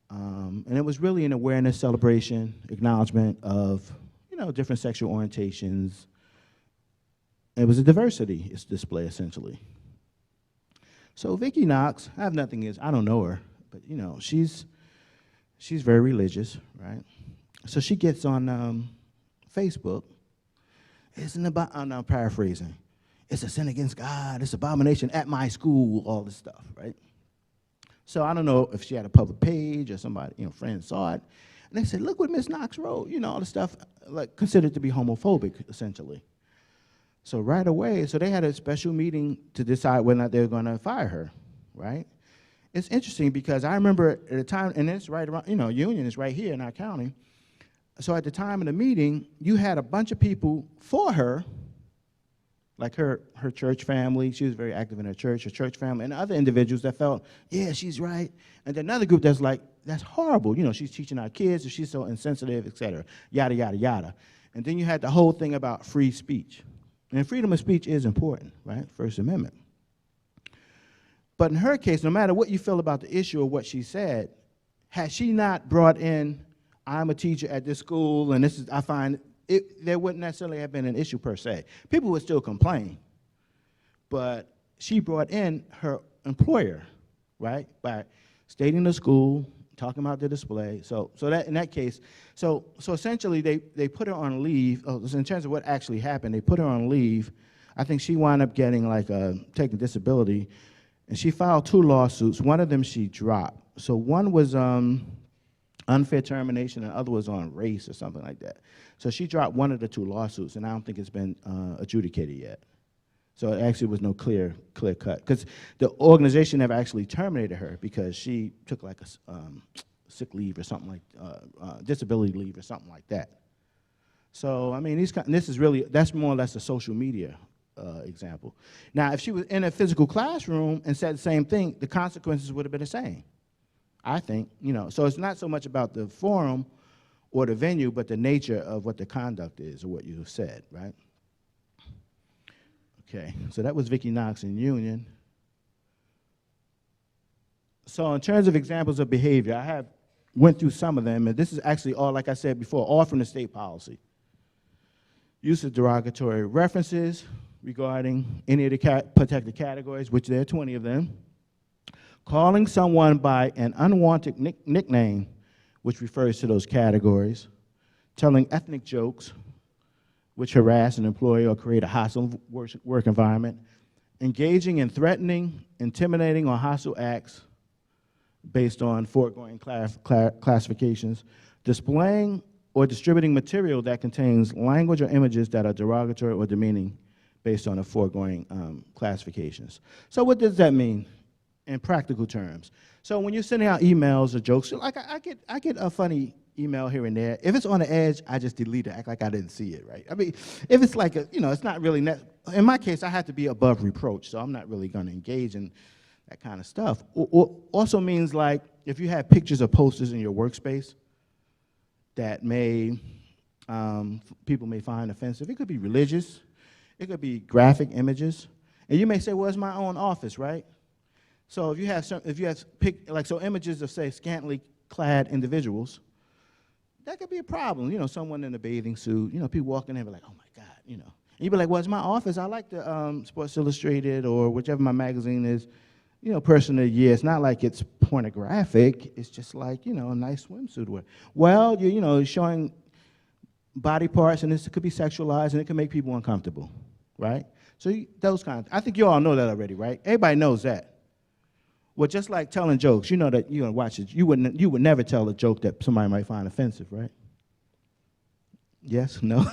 And it was really an awareness, celebration, acknowledgement of, you know, different sexual orientations. It was a diversity display, essentially. So Vicki Knox, I have nothing against, I don't know her, but you know, she's very religious, right? So she gets on Facebook. Isn't about, I'm paraphrasing. It's a sin against God, it's abomination at my school, all this stuff, right? So I don't know if she had a public page or somebody, you know, friends saw it. And they said, look what Miss Knox wrote, you know, all the stuff like considered to be homophobic, essentially. So right away, so they had a special meeting to decide whether or not they were going to fire her, right? It's interesting because I remember at the time, and it's right around, you know, Union is right here in our county. So at the time of the meeting, you had a bunch of people for her, like her church family. She was very active in her church family, and other individuals that felt, yeah, she's right. And then another group that's like, that's horrible. You know, she's teaching our kids, and she's so insensitive, et cetera, yada, yada, yada. And then you had the whole thing about free speech. And freedom of speech is important, right? First Amendment. But in her case, no matter what you feel about the issue or what she said, had she not brought in, I'm a teacher at this school, and this is, I find there wouldn't necessarily have been an issue per se. People would still complain, but she brought in her employer, right, by stating the school, talking about the display. So that in that case, so essentially they put her on leave. In terms of what actually happened, they put her on leave. I think she wound up getting taking disability, and she filed 2 lawsuits. One of them she dropped. So one was unfair termination, and the other was on race or something like that. So she dropped one of the 2 lawsuits, and I don't think it's been adjudicated yet. So it actually was no clear cut, because the organization never actually terminated her because she took like a sick leave or something like disability leave or something like that. So I mean, that's more or less a social media example. Now, if she was in a physical classroom and said the same thing, the consequences would have been the same, I think. So it's not so much about the forum or the venue, but the nature of what the conduct is or what you have said, right? Okay, so that was Vicki Knox in Union. So in terms of examples of behavior, I went through some of them, and this is actually all, like I said before, all from the state policy. Use of derogatory references regarding any of the protected categories, which there are 20 of them. Calling someone by an unwanted nickname, which refers to those categories. Telling ethnic jokes, which harass an employee or create a hostile work environment. Engaging in threatening, intimidating, or hostile acts based on foregoing classifications. Displaying or distributing material that contains language or images that are derogatory or demeaning based on the foregoing classifications. So what does that mean in practical terms? So when you're sending out emails or jokes, like I get a funny email here and there. If it's on the edge, I just delete it, act like I didn't see it, right? I mean, if it's like it's not really, in my case, I have to be above reproach, so I'm not really going to engage in that kind of stuff. Or also means like if you have pictures or posters in your workspace that people may find offensive. It could be religious, it could be graphic images, and you may say, well, it's my own office, right? So if you have images of, say, scantily clad individuals, that could be a problem. Someone in a bathing suit, people walking in and be like, oh my God, And you'd be like, well, it's my office. I like the Sports Illustrated or whichever my magazine is, person of the year. It's not like it's pornographic. It's just like, a nice swimsuit wear. Well, you're showing body parts, and this could be sexualized, and it can make people uncomfortable, right? So those kinds. I think you all know that already, right? Everybody knows that. Well, just like telling jokes, you know that you're gonna watch it. You would never tell a joke that somebody might find offensive, right? Yes, no.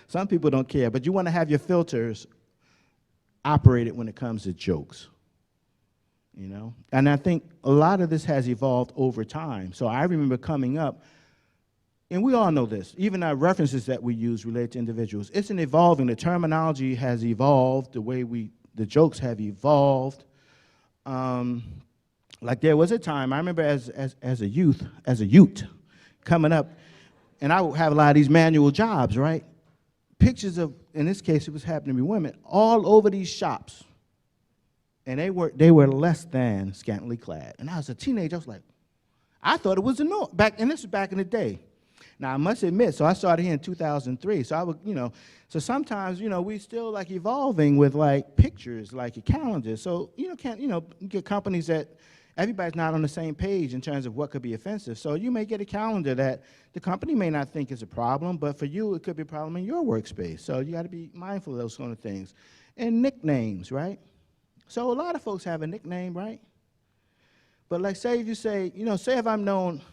Some people don't care, but you want to have your filters operated when it comes to jokes. And I think a lot of this has evolved over time. So I remember coming up, and we all know this, even our references that we use related to individuals, it's an evolving. The terminology has evolved, the jokes have evolved. Like there was a time, I remember as a youth, coming up, and I would have a lot of these manual jobs, right? Pictures of, in this case, it was happening to be women, all over these shops. And they were less than scantily clad. And I was a teenager, I was like, I thought it was the norm, and this was back in the day. Now, I must admit, so I started here in 2003, so I would, so sometimes, we still like evolving with like pictures, like your calendars. So, you get companies that everybody's not on the same page in terms of what could be offensive. So you may get a calendar that the company may not think is a problem, but for you, it could be a problem in your workspace. So you got to be mindful of those kind of things. And nicknames, right? So a lot of folks have a nickname, right? But like say if you say, say if I'm known,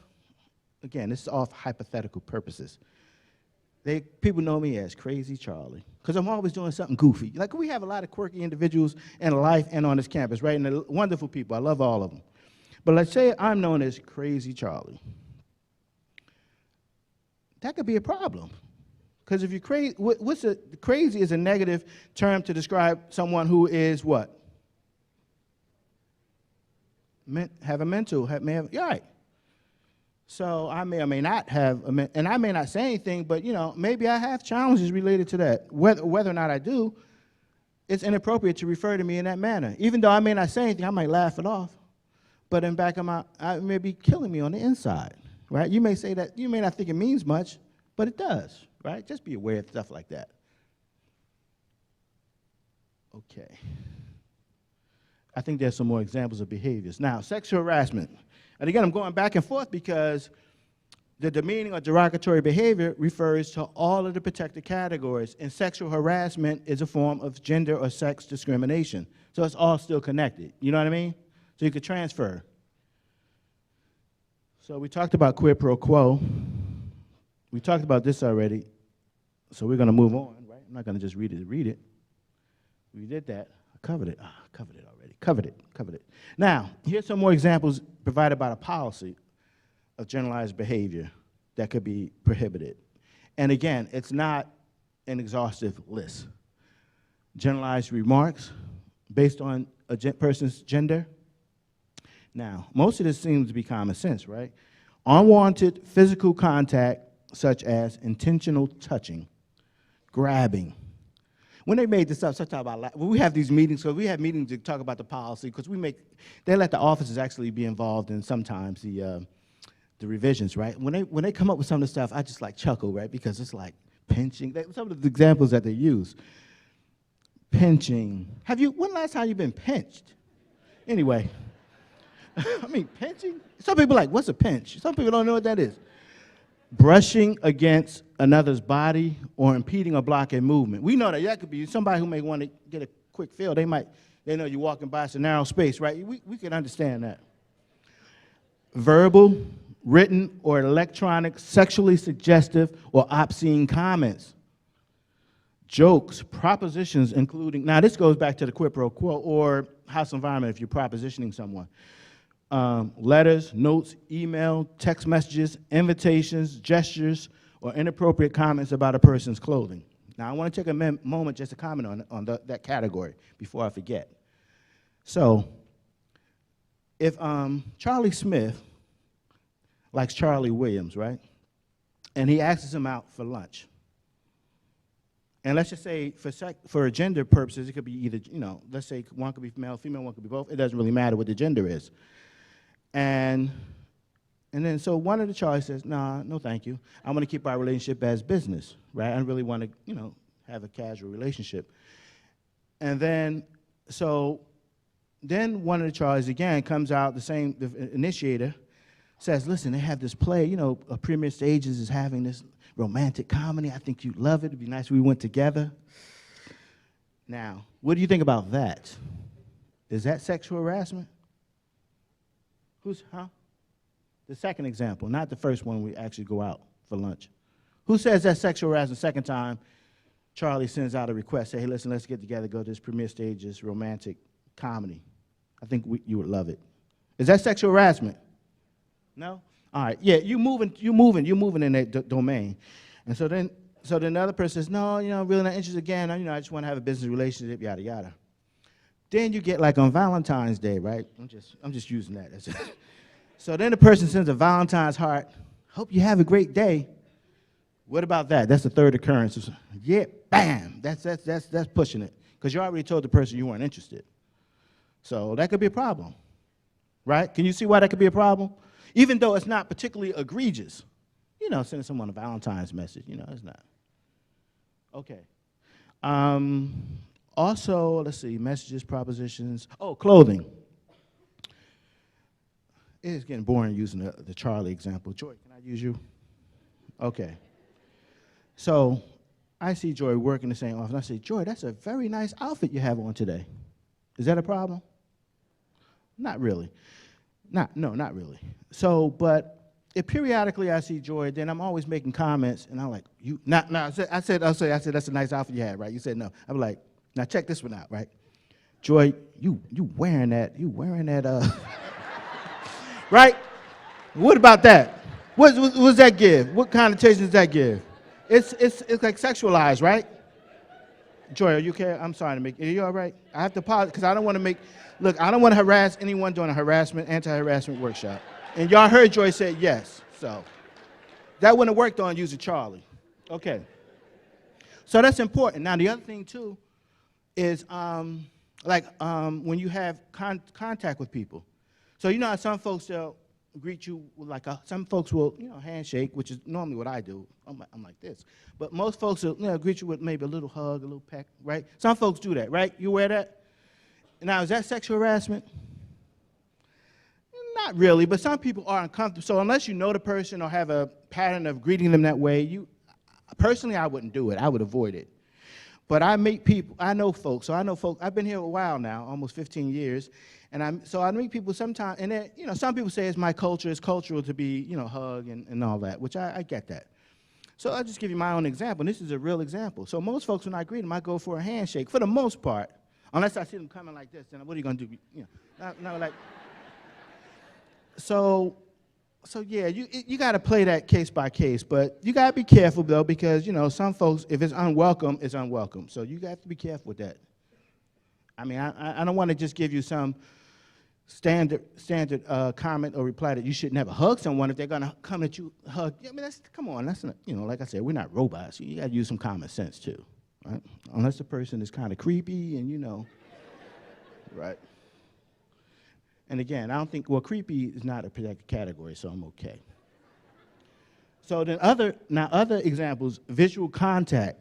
again, this is all for hypothetical purposes. People know me as Crazy Charlie, because I'm always doing something goofy. Like we have a lot of quirky individuals in life and on this campus, right? And they're wonderful people. I love all of them. But let's say I'm known as Crazy Charlie. That could be a problem. Because if you're crazy, crazy is a negative term to describe someone who is what? Have a mental, you're right. So I may or may not have, and I may not say anything, but maybe I have challenges related to that. Whether or not I do, it's inappropriate to refer to me in that manner. Even though I may not say anything, I might laugh it off. But in back of it may be killing me on the inside, right? You may say that, you may not think it means much, but it does, right? Just be aware of stuff like that. Okay. I think there's some more examples of behaviors. Now, sexual harassment. And again, I'm going back and forth because the demeaning or derogatory behavior refers to all of the protected categories, and sexual harassment is a form of gender or sex discrimination. So it's all still connected. You know what I mean? So you could transfer. So we talked about quid pro quo. We talked about this already. So we're going to move on, right? I'm not going to just read it. We did that. I covered it. Covered it already. Covered it. Now, here's some more examples provided by the policy of generalized behavior that could be prohibited. And again, it's not an exhaustive list. Generalized remarks based on a person's gender. Now, most of this seems to be common sense, right? Unwanted physical contact, such as intentional touching, grabbing. When they made this up, we have these meetings, so we have meetings to talk about the policy, because they let the officers actually be involved in sometimes the revisions, right? When they come up with some of the stuff, I just like chuckle, right? Because it's like pinching. Some of the examples that they use. Pinching. When last time you been pinched? Anyway, I mean, pinching? Some people are like, what's a pinch? Some people don't know what that is. Brushing against another's body or impeding or blocking movement. We know that could be somebody who may want to get a quick feel. They know you're walking by, it's a narrow space, right? We can understand that. Verbal, written, or electronic, sexually suggestive or obscene comments. Jokes, propositions, including, now this goes back to the quid pro quo or house environment if you're propositioning someone. Letters, notes, email, text messages, invitations, gestures, or inappropriate comments about a person's clothing. Now, I want to take a moment just to comment on that category before I forget. So, if Charlie Smith likes Charlie Williams, right, and he asks him out for lunch, and let's just say for gender purposes, it could be either, let's say one could be male, female, one could be both. It doesn't really matter what the gender is. And then so one of the Charlie says, nah, no thank you. I want to keep our relationship as business, right? I don't really want to, have a casual relationship. And then, then one of the Charlies again comes out, the initiator says, listen, they have this play, a Premier Stages is having this romantic comedy. I think you'd love it. It'd be nice if we went together. Now, what do you think about that? Is that sexual harassment? The second example, not the first one we actually go out for lunch. Who says that's sexual harassment? Second time, Charlie sends out a request, say, hey, listen, let's get together, go to this Premier Stages romantic comedy. I think you would love it. Is that sexual harassment? No? All right, yeah, you're moving in that domain. And so then the other person says, no, I'm really not interested again, I just want to have a business relationship, yada, yada. Then you get like on Valentine's Day, right? I'm just using that. So then the person sends a Valentine's heart. Hope you have a great day. What about that? That's the third occurrence. Yeah, bam. That's pushing it, because you already told the person you weren't interested. So that could be a problem, right? Can you see why that could be a problem? Even though it's not particularly egregious. Sending someone a Valentine's message. It's not. Okay. Also, let's see, messages, propositions. Oh, clothing. It is getting boring using the Charlie example. Joy, can I use you? Okay. So I see Joy working the same office. I say, Joy, that's a very nice outfit you have on today. Is that a problem? Not really. No, not really. So, but if periodically I see Joy, then I'm always making comments, and I'm like, I said, that's a nice outfit you had, right? You said no. I'm like, now check this one out, right? Joy, you wearing that, right? What about that? What does that give? What connotation does that give? It's like sexualized, right? Joy, are you okay? I'm sorry to make, are you all right? I have to pause, because I don't want to harass anyone during a anti-harassment workshop. And y'all heard Joy say yes, so that wouldn't have worked on using Charlie. Okay. So that's important. Now, the other thing, too, is when you have contact with people. So how some folks, greet you with like some folks will, handshake, which is normally what I do. I'm like this. But most folks will, greet you with maybe a little hug, a little peck, right? Some folks do that, right? You wear that? Now, is that sexual harassment? Not really, but some people are uncomfortable. So unless you know the person or have a pattern of greeting them that way, personally, I wouldn't do it. I would avoid it. But I meet people, I know folks, I've been here a while now, almost 15 years, and so I meet people sometimes, and then, some people say it's my culture, it's cultural to be, hug and all that, which I get that. So I'll just give you my own example, and this is a real example. So most folks, when I greet them, I go for a handshake, for the most part, unless I see them coming like this, then what are you gonna do? Like, so yeah, you got to play that case by case, but you got to be careful though, because some folks, if it's unwelcome, it's unwelcome. So you got to be careful with that. I mean, I don't want to just give you some standard comment or reply that you should never hug someone if they're gonna come at you hug. I mean, come on, that's not, like I said, we're not robots. You got to use some common sense too, right? Unless the person is kind of creepy and right. And again, I don't think, creepy is not a protected category, so I'm okay. So then other examples, visual contact,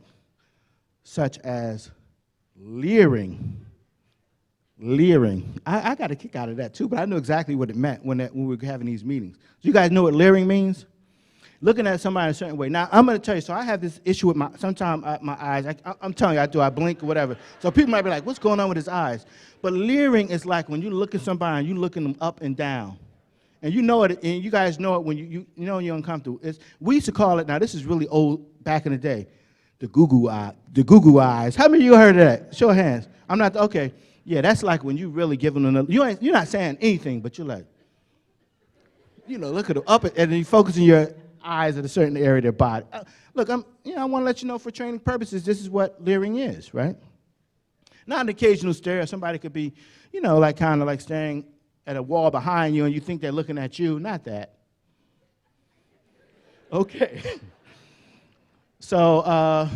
such as leering. I got a kick out of that too, but I knew exactly what it meant when we were having these meetings. So you guys know what leering means? Looking at somebody in a certain way. Now, I'm going to tell you, so I have this issue with sometimes my eyes, I'm telling you, I blink or whatever. So people might be like, what's going on with his eyes? But leering is like when you look at somebody and you looking them up and down. And you know it, and you guys know it when you know you're uncomfortable. We used to call it, now this is really old, back in the day, the goo-goo eyes. How many of you heard of that? Show of hands. I'm not, okay. Yeah, that's like when you really giving them, you're not saying anything, but you're like, look at them up, and then you focusing your eyes at a certain area of their body. Look, I want to let you know for training purposes, this is what leering is, right? Not an occasional stare. Somebody could be, like kind of like staring at a wall behind you and you think they're looking at you. Not that. Okay. So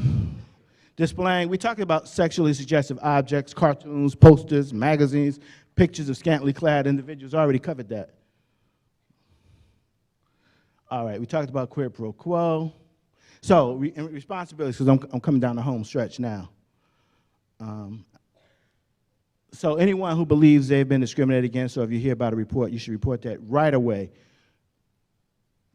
displaying, we talked about sexually suggestive objects, cartoons, posters, magazines, pictures of scantily clad individuals. Already covered that. All right, we talked about quid pro quo. So responsibilities, because I'm coming down the home stretch now. So anyone who believes they've been discriminated against, or if you hear about a report, you should report that right away.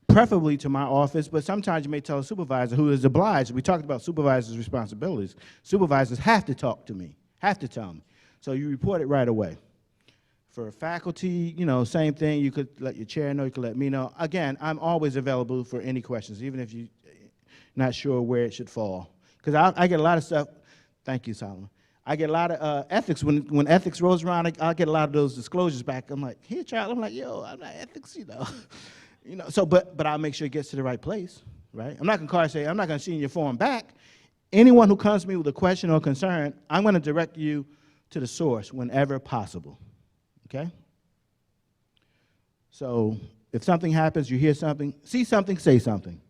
Preferably to my office, but sometimes you may tell a supervisor who is obliged. We talked about supervisors' responsibilities. Supervisors have to talk to me, have to tell me. So you report it right away. For faculty, same thing. You could let your chair know, you could let me know. Again, I'm always available for any questions, even if you're not sure where it should fall. Because I get a lot of stuff. Thank you, Solomon. I get a lot of ethics. When ethics rolls around, I'll get a lot of those disclosures back. I'm like, here, child. I'm like, yo, I'm not ethics, So, but I'll make sure it gets to the right place, right? I'm not gonna call and say, I'm not gonna send your form back. Anyone who comes to me with a question or concern, I'm gonna direct you to the source whenever possible, okay? So if something happens, you hear something, see something, say something.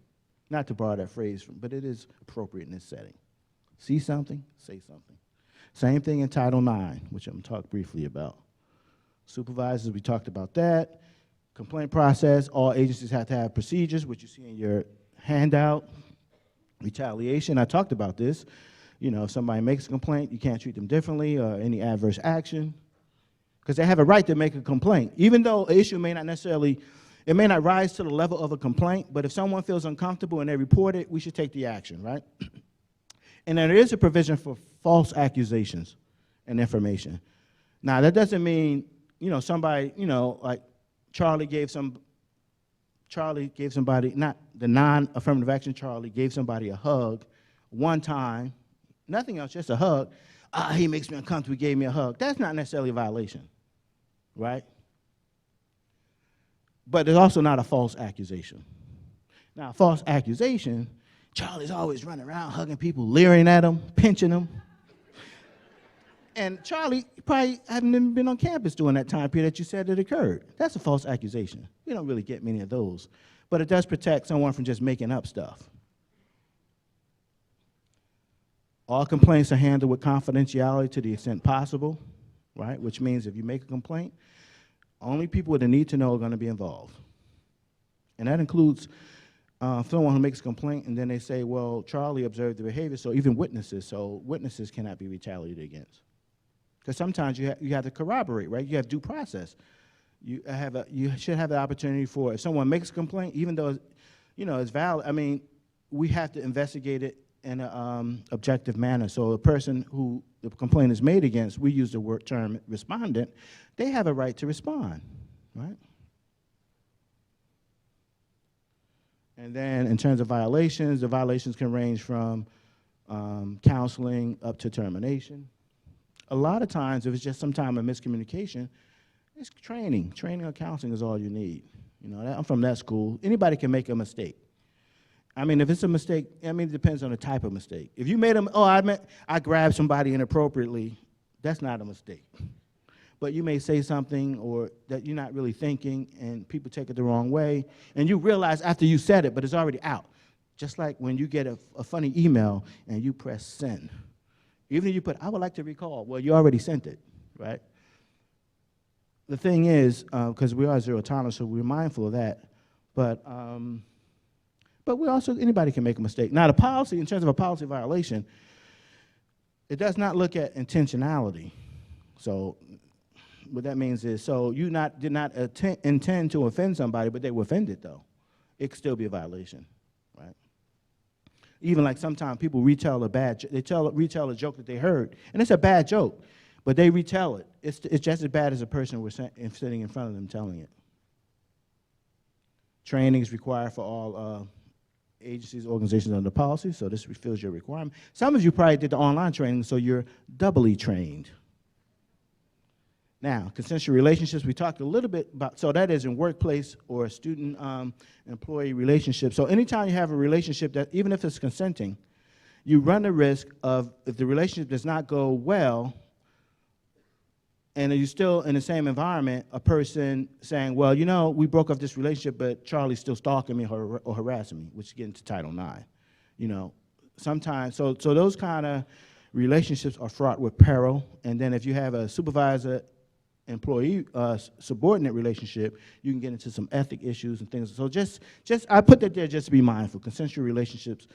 Not to borrow that phrase, but it is appropriate in this setting. See something, say something. Same thing in Title IX, which I'm gonna talk briefly about. Supervisors, we talked about that. Complaint process, all agencies have to have procedures, which you see in your handout. Retaliation, I talked about this. If somebody makes a complaint, you can't treat them differently or any adverse action, because they have a right to make a complaint. Even though an issue may not necessarily, it may not rise to the level of a complaint, but if someone feels uncomfortable and they report it, we should take the action, right? And then there is a provision for false accusations and information. Now, that doesn't mean, somebody, like Charlie gave somebody, not the non-affirmative action Charlie, gave somebody a hug one time, nothing else, just a hug. He makes me uncomfortable, he gave me a hug. That's not necessarily a violation, right? But it's also not a false accusation. Now, a false accusation, Charlie's always running around hugging people, leering at them, pinching them. And Charlie probably hadn't even been on campus during that time period that you said it occurred. That's a false accusation. We don't really get many of those. But it does protect someone from just making up stuff. All complaints are handled with confidentiality to the extent possible, right? Which means if you make a complaint, only people with a need to know are going to be involved. And that includes someone who makes a complaint and then they say, well, Charlie observed the behavior, so even witnesses. So witnesses cannot be retaliated against. Because sometimes you have to corroborate, right? You have due process. You should have the opportunity for, if someone makes a complaint, even though it's valid, I mean, we have to investigate it in an objective manner. So the person who the complaint is made against, we use the term respondent, they have a right to respond, right? And then in terms of violations, the violations can range from counseling up to termination. A lot of times, if it's just some time of miscommunication, it's training. Training or counseling is all you need. I'm from that school. Anybody can make a mistake. I mean, if it's a mistake, I mean, it depends on the type of mistake. If you made I grabbed somebody inappropriately, that's not a mistake. But you may say something or that you're not really thinking, and people take it the wrong way, and you realize after you said it, but it's already out. Just like when you get a funny email and you press send. Even if you put, I would like to recall, well, you already sent it, right? The thing is, because we are zero tolerance, so we're mindful of that, but we also, anybody can make a mistake. Now, the policy, in terms of a policy violation, it does not look at intentionality. So what that means is, so you did not intend to offend somebody, but they were offended, though. It could still be a violation, right? Even like sometimes people retell retell a joke that they heard, and it's a bad joke, but they retell it. It's just as bad as a person was sitting in front of them telling it. Training is required for all agencies, organizations under policy, so this fulfills your requirement. Some of you probably did the online training, so you're doubly trained. Now, consensual relationships, we talked a little bit about, so that is in workplace or student-employee relationships. So anytime you have a relationship that, even if it's consenting, you run the risk of, if the relationship does not go well, and you're still in the same environment, a person saying, well, we broke off this relationship, but Charlie's still stalking me or harassing me, which is getting to Title IX. Sometimes, so those kind of relationships are fraught with peril, and then if you have a supervisor employee subordinate relationship, you can get into some ethic issues and things. So just I put that there just to be mindful. Consensual relationships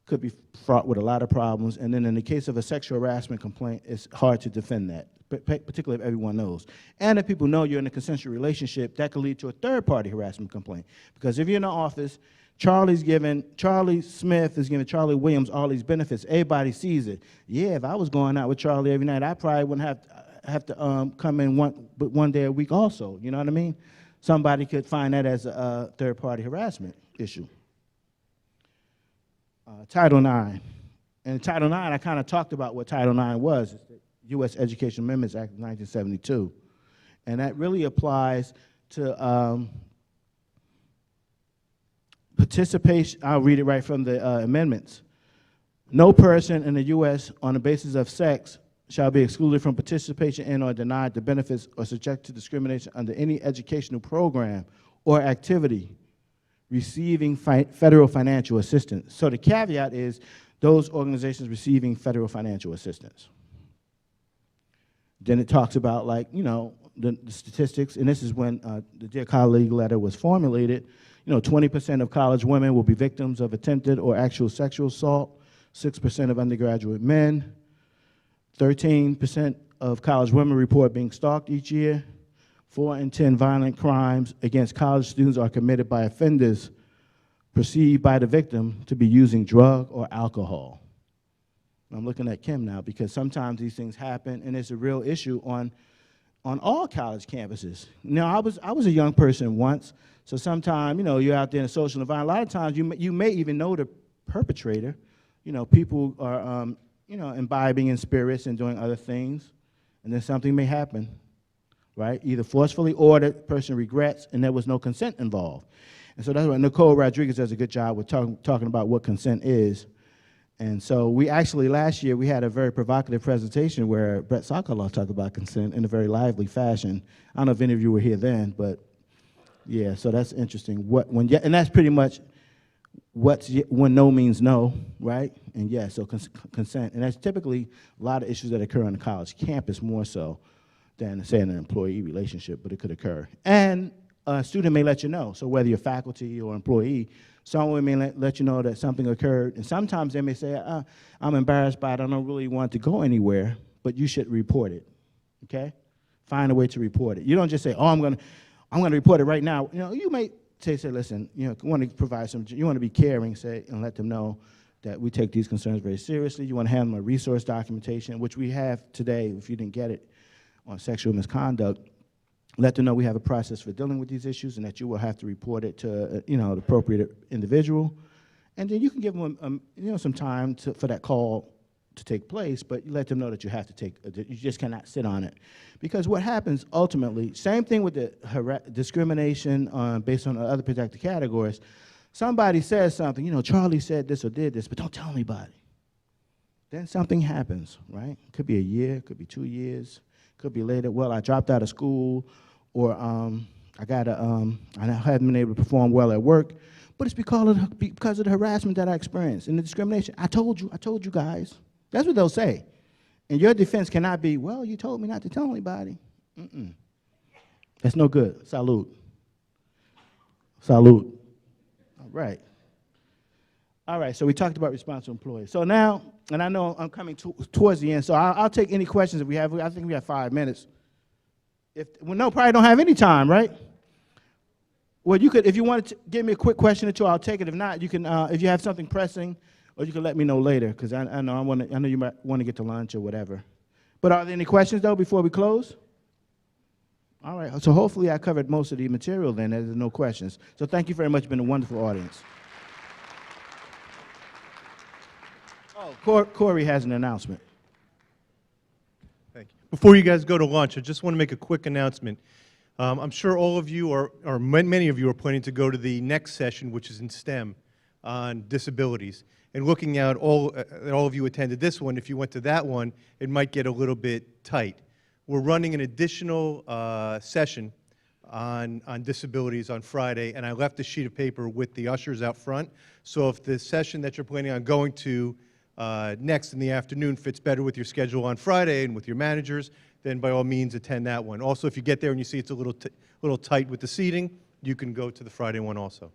could be fraught with a lot of problems, and then in the case of a sexual harassment complaint, it's hard to defend that, particularly if everyone knows. And if people know you're in a consensual relationship, that could lead to a third-party harassment complaint. Because if you're in the office, Charlie Smith is giving Charlie Williams all these benefits. Everybody sees it. Yeah, if I was going out with Charlie every night, I probably wouldn't have to come in one day a week also. You know what I mean? Somebody could find that as a third-party harassment issue. Title IX. And Title IX, I kind of talked about what Title IX was. It's the U.S. Education Amendments Act of 1972. And that really applies to participation. I'll read it right from the amendments. No person in the U.S. on the basis of sex shall be excluded from participation in or denied the benefits or subject to discrimination under any educational program or activity receiving federal financial assistance. So the caveat is those organizations receiving federal financial assistance. Then it talks about, like, the statistics, and this is when the Dear Colleague letter was formulated. 20% of college women will be victims of attempted or actual sexual assault, 6% of undergraduate men, 13% of college women report being stalked each year, 4 in 10 violent crimes against college students are committed by offenders perceived by the victim to be using drug or alcohol. I'm looking at Kim now because sometimes these things happen, and it's a real issue on all college campuses. Now, I was a young person once, so sometimes, you're out there in a social environment. A lot of times you may even know the perpetrator. People are, imbibing in spirits and doing other things, and then something may happen, right? Either forcefully or the person regrets and there was no consent involved. And so that's why Nicole Rodriguez does a good job with talking about what consent is. And so we actually, last year, we had a very provocative presentation where Brett Sokoloff talked about consent in a very lively fashion. I don't know if any of you were here then, but yeah, so that's interesting. And that's pretty much when no means no, right? And yeah, so consent. And that's typically a lot of issues that occur on the college campus more so than, say, in an employee relationship, but it could occur. And a student may let you know. So whether you're faculty or employee, someone may let you know that something occurred. And sometimes they may say, I'm embarrassed by it, I don't really want to go anywhere, but you should report it, okay? Find a way to report it. You don't just say, oh, I'm gonna report it right now. You know, you may say, listen, you know, you want to provide some, you want to be caring, say, and let them know that we take these concerns very seriously. You want to hand them a resource documentation, which we have today, if you didn't get it, on sexual misconduct. Let them know we have a process for dealing with these issues and that you will have to report it to, you know, the appropriate individual. And then you can give them, you know, some time for that call to take place, but you let them know that you have to take, you just cannot sit on it. Because what happens ultimately, same thing with the discrimination based on other protected categories, somebody says something, you know, Charlie said this or did this, but don't tell anybody. Then something happens, right? Could be a year, could be 2 years, could be later. Well, I dropped out of school, or I haven't been able to perform well at work, but it's because of the harassment that I experienced and the discrimination. I told you guys. That's what they'll say. And your defense cannot be, well, you told me not to tell anybody. That's no good. Salute. Salute. All right. All right, so we talked about responsible employees. So now, and I know I'm coming towards the end, so I'll take any questions if we have. I think we have 5 minutes. Well, no, probably don't have any time, right? Well, you could, if you wanted to give me a quick question or two, I'll take it. If not, you can, if you have something pressing, or you can let me know later, because I know you might want to get to lunch or whatever. But are there any questions, though, before we close? All right, so hopefully I covered most of the material then, there's no questions. So thank you very much, it's been a wonderful audience. Oh, Corey has an announcement. Thank you. Before you guys go to lunch, I just want to make a quick announcement. I'm sure all of you or many of you are planning to go to the next session, which is in STEM on disabilities. And looking at all of you attended this one, if you went to that one, it might get a little bit tight. We're running an additional session on disabilities on Friday, and I left a sheet of paper with the ushers out front. So if the session that you're planning on going to next in the afternoon fits better with your schedule on Friday and with your managers, then by all means attend that one. Also, if you get there and you see it's a little tight with the seating, you can go to the Friday one also.